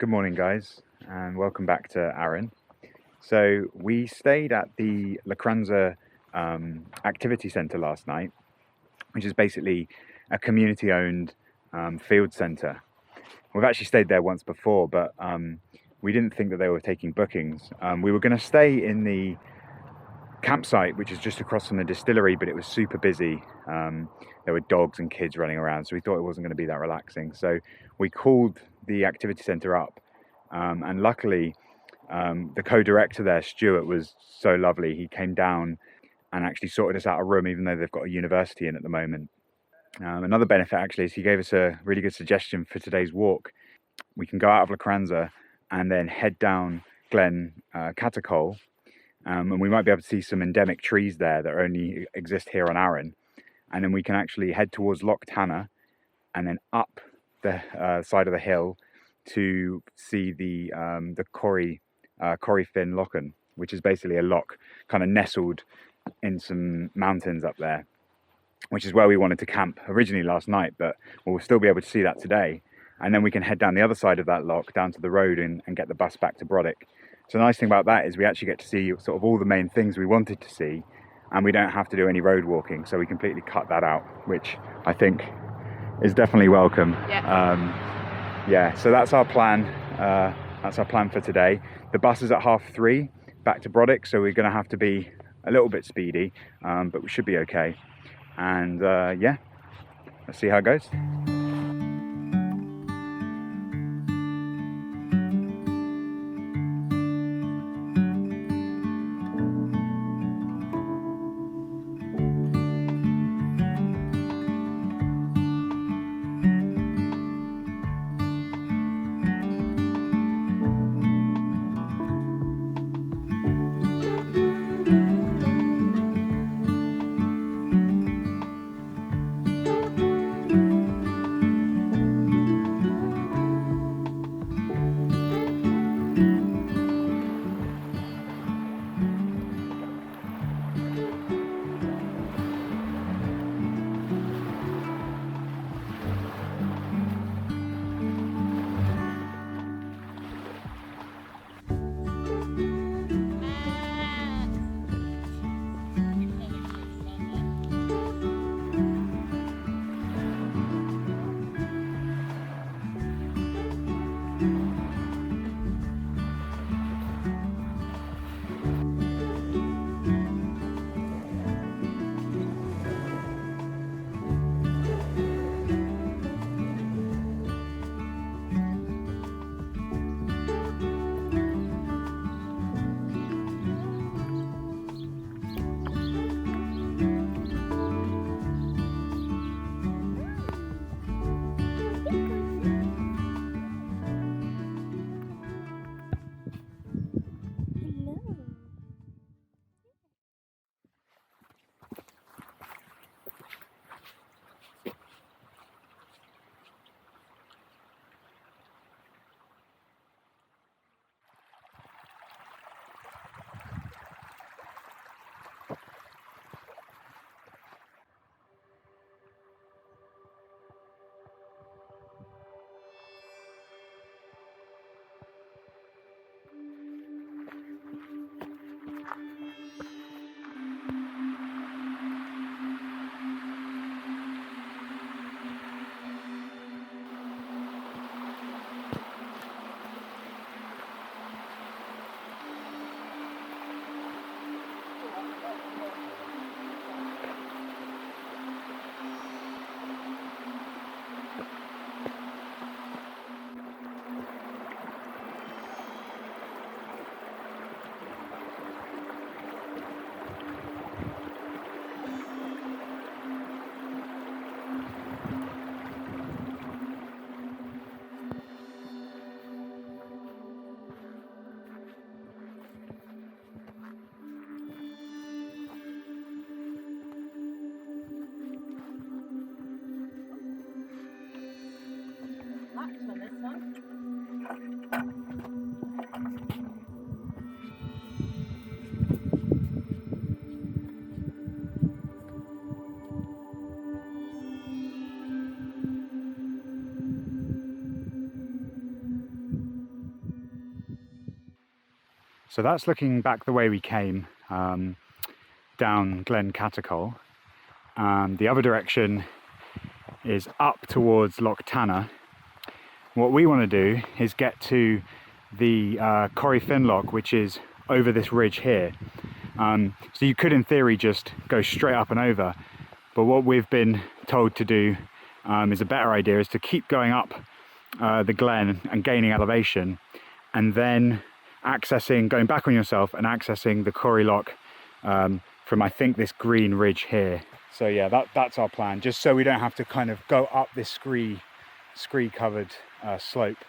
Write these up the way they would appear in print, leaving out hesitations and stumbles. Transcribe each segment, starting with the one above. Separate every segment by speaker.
Speaker 1: Good morning, guys, and welcome back to Arran. So we stayed at the Lochranza activity centre last night, which is basically a community-owned field centre. We've actually stayed there once before, but we didn't think that they were taking bookings. We were going to stay in the campsite, which is just across from the distillery, but it was super busy. There were dogs and kids running around, so we thought it wasn't going to be that relaxing. So we called the activity centre up, and luckily the co-director there, Stuart, was so lovely. He came down and actually sorted us out a room, even though they've got a university in at the moment. Another benefit actually is he gave us a really good suggestion for today's walk. We can go out of Lochranza and then head down Glen Catacol, and we might be able to see some endemic trees there that only exist here on Arran. And then we can actually head towards Loch Tanna and then up the side of the hill to see the Coire-Fhionn Lochan, which is basically a loch kind of nestled in some mountains up there, which is where we wanted to camp originally last night, but we'll still be able to see that today. And then we can head down the other side of that loch down to the road and get the bus back to Brodick. So the nice thing about that is we actually get to see sort of all the main things we wanted to see, and we don't have to do any road walking, so we completely cut that out, which I think is definitely welcome. Yeah, so that's our plan. That's our plan for today. The bus is at 3:30 back to Brodick, so we're going to have to be a little bit speedy, but we should be okay. And yeah, let's see how it goes. So that's looking back the way we came, down Glen Catacol. The other direction is up towards Lochranza. What we want to do is get to the Coire-Fhionn Lochan, which is over this ridge here. So you could in theory just go straight up and over, but what we've been told to do is a better idea, is to keep going up the glen and gaining elevation, and then going back on yourself and accessing the Coire-Lochan from, I think, this green ridge here. So yeah, that's our plan, just so we don't have to kind of go up this scree covered slope.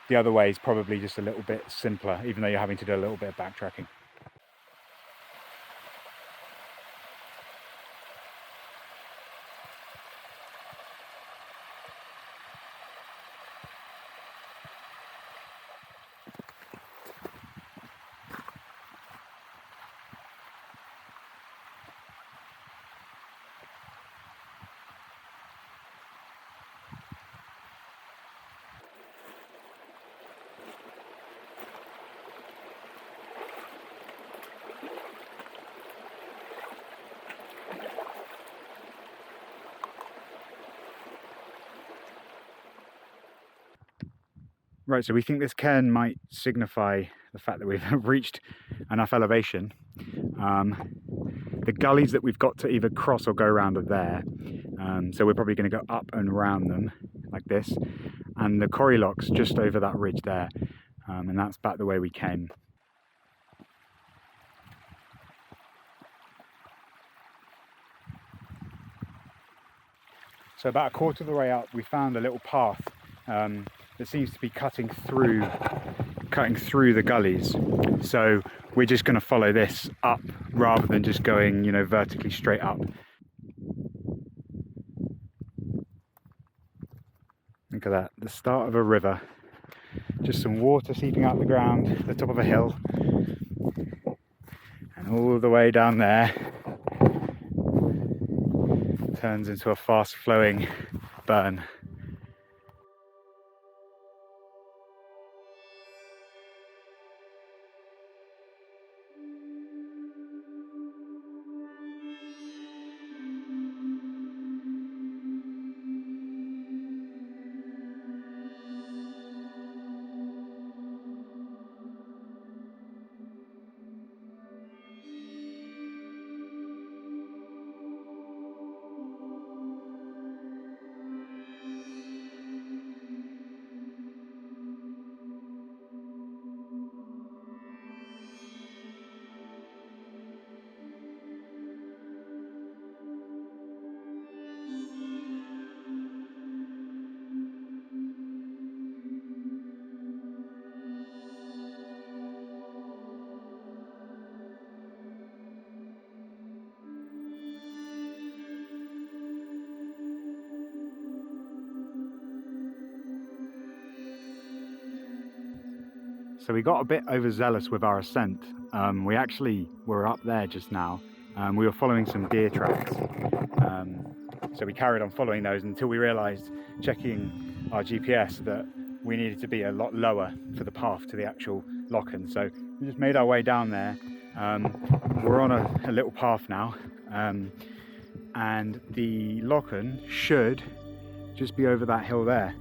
Speaker 1: The other way is probably just a little bit simpler, even though you're having to do a little bit of backtracking. Right, so we think this cairn might signify the fact that we've reached enough elevation. The gullies that we've got to either cross or go around are there, so we're probably going to go up and around them like this, and the Coire-Lochan's just over that ridge there, and that's back the way we came. So about a quarter of the way up, we found a little path that seems to be cutting through the gullies. So we're just going to follow this up rather than just going, you know, vertically straight up. Look at that, the start of a river. Just some water seeping out the ground at the top of a hill. And all the way down there turns into a fast flowing burn. So we got a bit overzealous with our ascent. We actually were up there just now. We were following some deer tracks. So we carried on following those until we realised, checking our GPS, that we needed to be a lot lower for the path to the actual Lochan. So we just made our way down there. We're on a little path now. And the Lochan should just be over that hill there.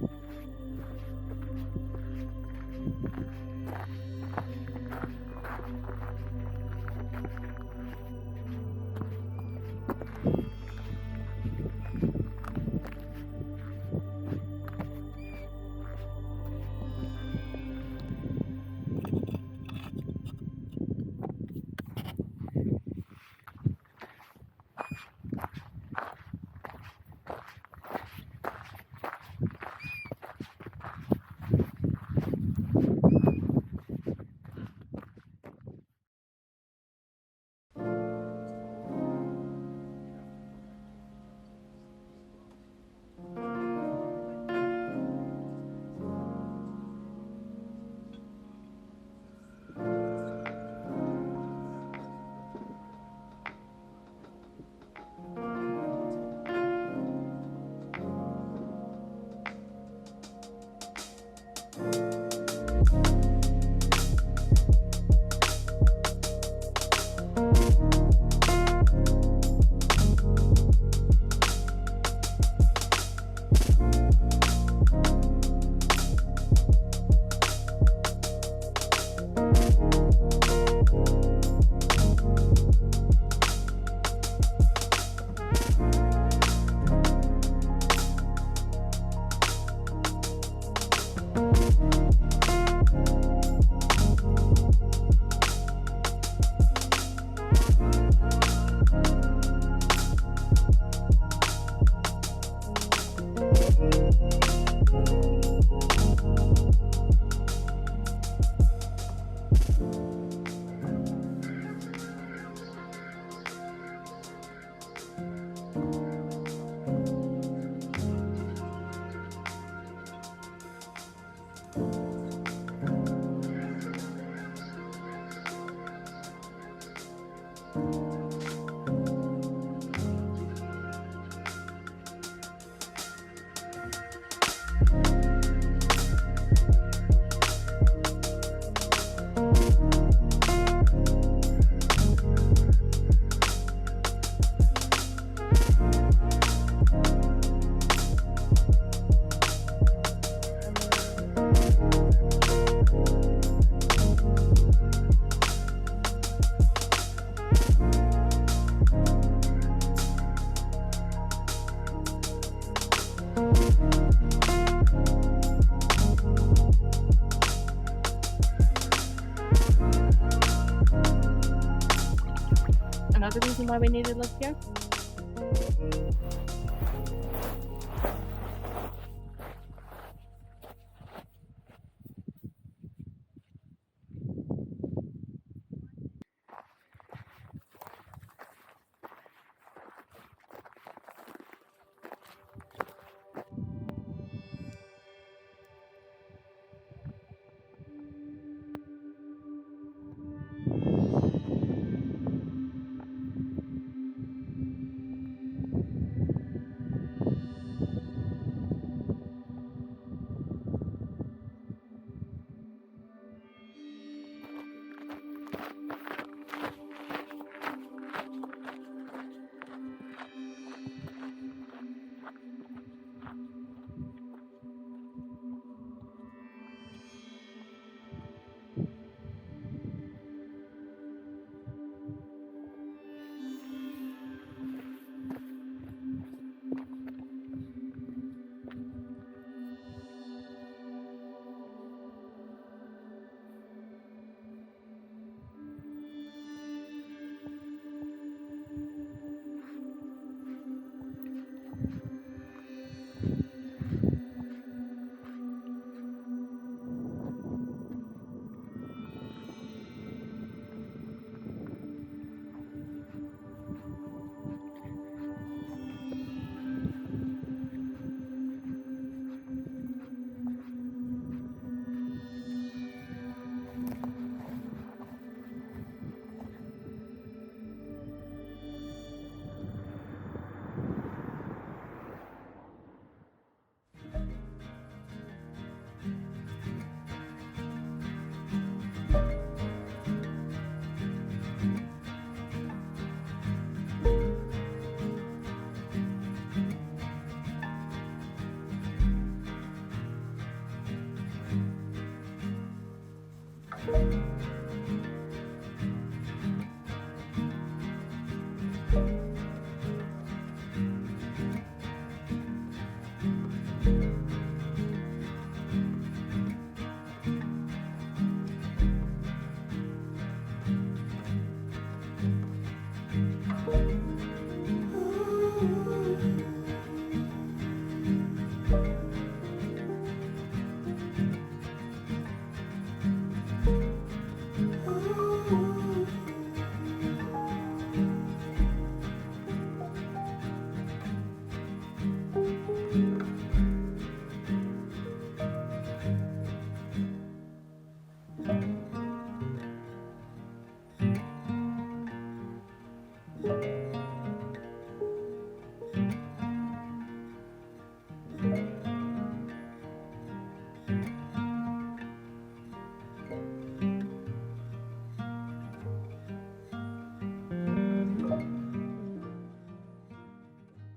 Speaker 2: Another reason why we needed lift gear?